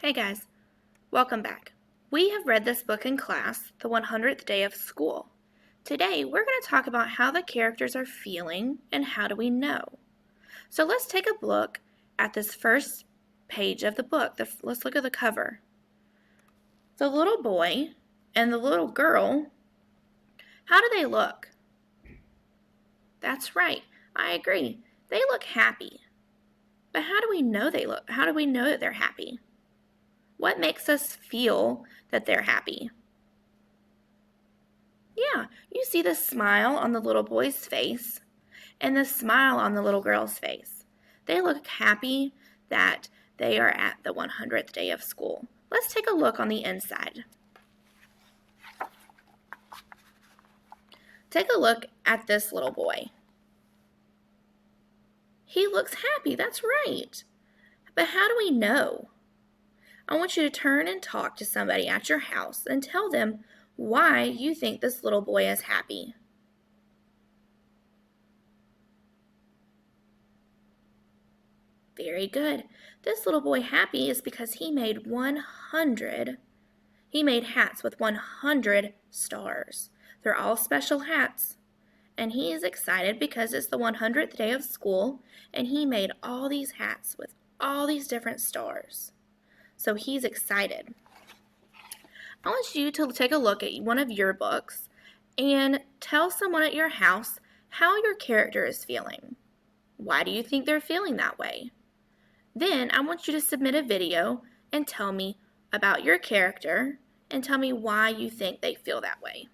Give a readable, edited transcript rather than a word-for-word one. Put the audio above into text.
Hey guys, welcome back. We have read this book in class, The 100th Day of School. Today we're going to talk about how the characters are feeling and how do we know. So let's take a look at this first page of the book. Let's look at the cover. The little boy and the little girl, how do they look? That's right, I agree. They look happy. But how do we know How do we know that they're happy? What makes us feel that they're happy? Yeah, you see the smile on the little boy's face and the smile on the little girl's face. They look happy that they are at the 100th day of school. Let's take a look on the inside. Take a look at this little boy. He looks happy, that's right. But how do we know? I want you to turn and talk to somebody at your house and tell them why you think this little boy is happy. Very good. This little boy happy is because he made hats with 100 stars. They're all special hats. And he is excited because it's the 100th day of school and he made all these hats with all these different stars. So he's excited. I want you to take a look at one of your books and tell someone at your house how your character is feeling. Why do you think they're feeling that way? Then I want you to submit a video and tell me about your character and tell me why you think they feel that way.